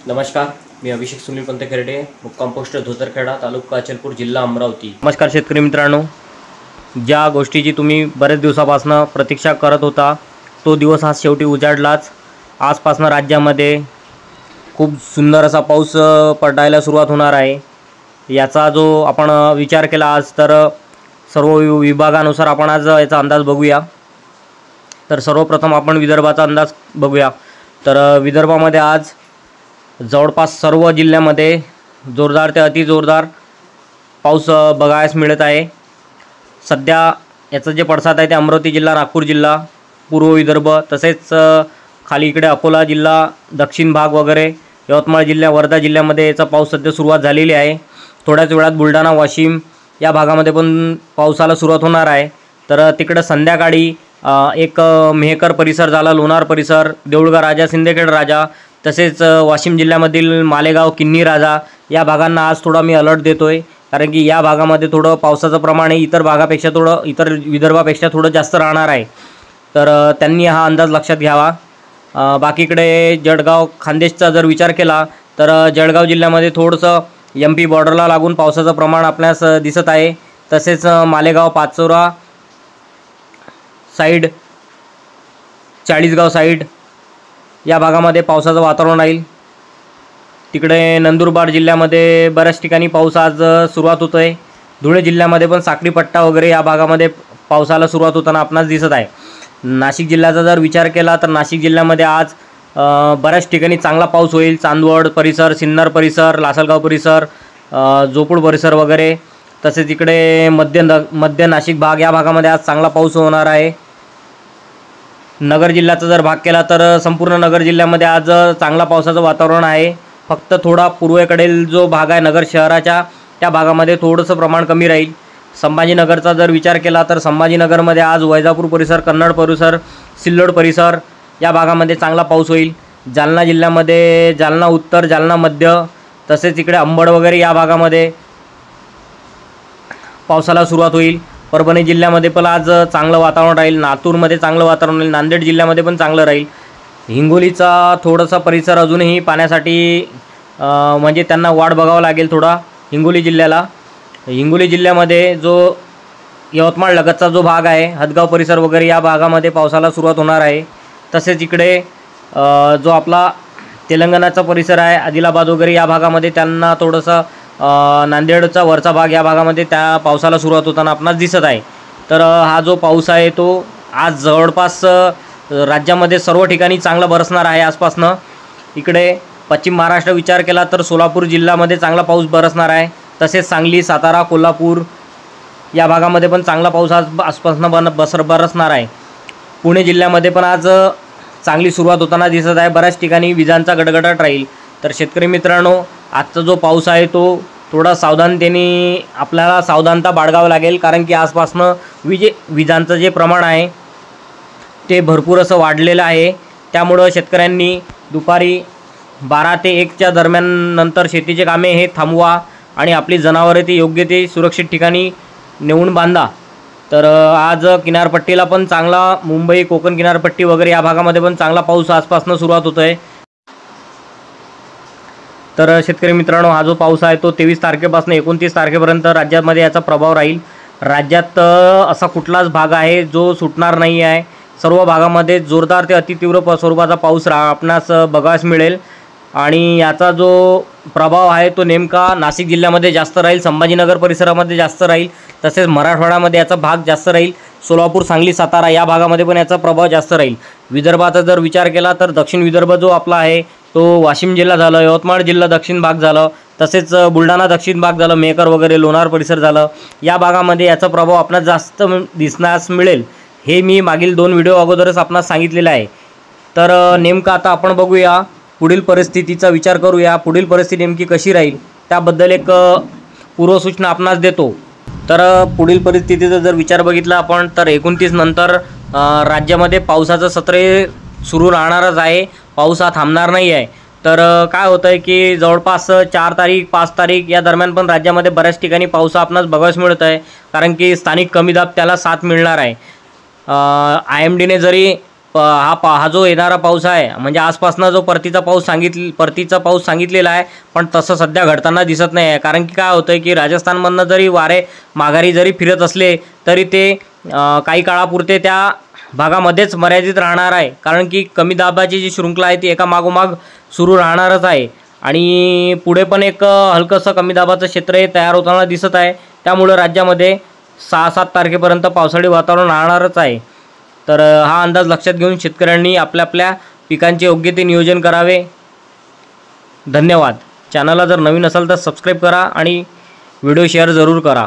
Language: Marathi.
नमस्कार, मी अभिषेक सुनील पंत खेरडे, मुक्काम पोस्ट धोतरखेडा, तालुका अचलपूर, जिल्हा अमरावती। नमस्कार शेतकरी मित्रांनो, ज्या गोष्टीची तुम्ही बरेच दिवसापासून प्रतीक्षा करत होता तो दिवस आज शेवटी उजाडलाच। आजपासून राज्यामध्ये खूप सुंदर असा पाऊस पडायला सुरुवात होणार आहे। याचा जो आपण विचार केला आज, तर सर्व विभागानुसार आपण आज याचा अंदाज बघूया। तर सर्वप्रथम आपण विदर्भाचा अंदाज बघूया। तर विदर्भामध्ये आज जवळपास सर्व जिल्ह्यामध्ये जोरदार ते अतिजोरदार पाऊस बघायला मिळत आहे। सध्या याचं जे पडसाद आहे ते अमरावती जिल्हा, नागपूर जिल्हा, पूर्व विदर्भ, तसेच खाली इकडे अकोला जिल्हा, दक्षिण भाग वगैरे, यवतमाळ जिल्हा, वर्धा जिल्ह्यामध्ये याचा पाऊस सध्या सुरुवात झालेली आहे। थोड्याच वेळात बुलढाणा, वाशिम या भागामध्ये पण पावसाला सुरुवात होणार आहे। तर तिकडे संध्याकाळी एक मेहकर परिसर झाला, लोणार परिसर, देऊळगा राजा, सिंदखेड राजा, तसेच वाशिम जिल्ह्यामधील मालेगाव, किन्ही राजा या भागांना आज थोडा मी अलर्ट देतोय, कारण की या भागामध्ये थोडं पावसाचं प्रमाण इतर भागापेक्षा इतर विदर्भापेक्षा थोडं जास्त राहणार आहे। तर त्यांनी हा अंदाज लक्षात घ्यावा। बाकीकडे जळगाव, खान्देशचा जर विचार केला तर जळगाव जिल्ह्यामध्ये थोडंसं MP बॉर्डरला लागून पावसाचं प्रमाण आपल्यास दिसत आहे। तसेच मालेगाव, पाचोरा साईड, चाळीसगाव साईड या भागामध्ये पावसाचं वातावरण राहील। तिकडे नंदुरबार जिल्ह्यामध्ये बऱ्याच ठिकाणी पाऊस आज सुरुवात होतो आहे। धुळे जिल्ह्यामध्ये पण साक्री पट्टा वगैरे या भागामध्ये पावसाला सुरुवात होताना आपणास दिसत आहे। नाशिक जिल्ह्याचा जर विचार केला तर नाशिक जिल्ह्यामध्ये आज बऱ्याच ठिकाणी चांगला पाऊस होईल। चांदवड परिसर, सिन्नर परिसर, लासलगाव परिसर, जोपूर परिसर वगैरे, तसेच इकडे मध्य नाशिक भाग या भागामध्ये आज चांगला पाऊस होणार आहे। नगर जिल्ह्याचा जर भाग केला तर संपूर्ण नगर जिल्ह्यामध्ये आज चांगला पावसाचं वातावरण आहे। फक्त थोडा पूर्वेकडील जो भाग आहे नगर शहराच्या, त्या भागामध्ये थोडंसं प्रमाण कमी राहील। संभाजीनगरचा जर विचार केला तर संभाजीनगरमध्ये आज वैजापूर परिसर, कन्नड परिसर, सिल्लोड परिसर या भागामध्ये चांगला पाऊस होईल। जालना जिल्ह्यामध्ये जालना उत्तर, जालना मध्य, तसेच इकडे अंबड वगैरे या भागामध्ये पावसाला सुरुवात होईल। परभणी जिल्ह्यामध्ये पण आज चांगलं वातावरण राहील। लातूरमध्ये चांगलं वातावरण राहील। नांदेड जिल्ह्यामध्ये पण चांगलं राहील। हिंगोलीचा थोडासा परिसर अजूनही पाण्यासाठी म्हणजे त्यांना वाट बघावं लागेल थोडा हिंगोली जिल्ह्याला। हिंगोली जिल्ह्यामध्ये जो यवतमाळ लगतचा जो भाग आहे, हदगाव परिसर वगैरे या भागामध्ये पावसाला सुरुवात होणार आहे। तसेच इकडे जो आपला तेलंगणाचा परिसर आहे, आदिलाबाद वगैरे या भागामध्ये त्यांना थोडंसं नांदेडचा वरचा भाग या भागामध्ये त्या पावसाला सुरुवात होताना आपणास दिसत आहे। तर हा जो पाऊस आहे तो आज जवळपास राज्यामध्ये सर्व ठिकाणी चांगला बरसणार आहे आजपासनं। इकडे पश्चिम महाराष्ट्र विचार केला तर सोलापूर जिल्ह्यामध्ये चांगला पाऊस बरसणार आहे। तसेच सांगली, सातारा, कोल्हापूर या भागामध्ये पण चांगला पाऊस आजपासनं बरसणार आहे। पुणे जिल्ह्यामध्ये पण आज चांगली सुरुवात होताना दिसत आहे। बऱ्याच ठिकाणी विजांचा गडगडाट राहील। तर शेतकरी मित्रांनो, आजचा जो पाऊस आहे तो थोडा सावधानतेने आपल्याला सावधानता बाळगावी लागेल, कारण की आजपासनं विजांचं जे प्रमाण आहे ते भरपूर असं वाढलेलं आहे। त्यामुळं शेतकऱ्यांनी दुपारी 12 ते 1च्या दरम्यान नंतर शेतीचे कामे हे थांबवा आणि आपली जनावरे ते योग्य ते सुरक्षित ठिकाणी नेऊन बांधा। तर आज किनारपट्टीला पण चांगला, मुंबई, कोकण किनारपट्टी वगैरे या भागामध्ये पण चांगला पाऊस आजपासून सुरुवात होतो आहे। तर शेतकरी मित्रांनो, हा जो पाऊस आहे तो 23 तारखेपासून 29 तारखेपर्यंत राज्यामध्ये याचा प्रभाव राहील। राज्यात असा कुठलाच भाग आहे जो सुटणार नाही आहे। सर्व भागामध्ये जोरदार ते अतितीव्र स्वरूपाचा पाऊस आपणास बघायला मिळेल आणि याचा जो प्रभाव आहे तो नेमका नाशिक जिल्ह्यामध्ये जास्त राहील, संभाजीनगर परिसरामध्ये जास्त राहील, तसेच मराठवाड्यामध्ये याचा भाग जास्त राहील। सोलापूर, सांगली, सातारा या भागामध्ये पण याचा प्रभाव जास्त राहील। विदर्भाचा जर विचार केला तर दक्षिण विदर्भ जो आपला आहे तो वाशिम जिल्हा झालं, यवतमाळ जिल्हा दक्षिण भाग झालं, तसेच बुलढाणा दक्षिण भाग झालं, मेहकर वगैरे, लोणार परिसर झालं, या भागामध्ये याचा प्रभाव आपणास जास्त दिसण्यास मिळेल। हे मी मागील 2 व्हिडिओ अगोदरच आपणास सांगितलेलं आहे। तर नेमकं आता आपण बघूया, पुढील परिस्थितीचा विचार करूया। पुढील परिस्थिती नेमकी कशी राहील त्याबद्दल एक पूर्वसूचना आपणास देतो। तर पुढील परिस्थितीचा जर विचार बघितला आपण तर 29 नंतर राज्यामध्ये पावसाचं सत्र सुरू राहणारच आहे। पाऊस हा थांबणार नाही आहे। तर काय होतं आहे की जवळपास 4 तारीख 5 तारीख या दरम्यान पण राज्यामध्ये बऱ्याच ठिकाणी पाऊस आपणास बघायला मिळत आहे, कारण की स्थानिक कमी दाब त्याला साथ मिळणार आहे। IMDने जरी हा जो येणारा पाऊस आहे म्हणजे आजपासनं जो परतीचा पाऊस सांगितलेला आहे, पण तसं सध्या घडताना दिसत नाही आहे. कारण की काय होतं आहे की राजस्थानमधनं जरी वारे माघारी जरी फिरत असले तरी ते काही काळापुरते त्या भागामध्येच मर्यादित राहणार आहे. कारण की कमी दाबाची जी शृंखला आहे ती एका मागोमाग सुरू राहणारच आहे आणि पुढे पण एक हलकंसं कमी दाबाचं क्षेत्र हे तयार होताना दिसत आहे. त्यामुळं राज्यामध्ये 6-7 तारखेपर्यंत पावसाळी वातावरण राहणारच आहे. तर हा अंदाज लक्षात घेऊन शेतकऱ्यांनी आपल्या पिकांचे योग्य ते नियोजन करावे. धन्यवाद. चॅनलला जर नवीन असाल तर सबस्क्राईब करा आणि व्हिडिओ शेअर जरूर करा.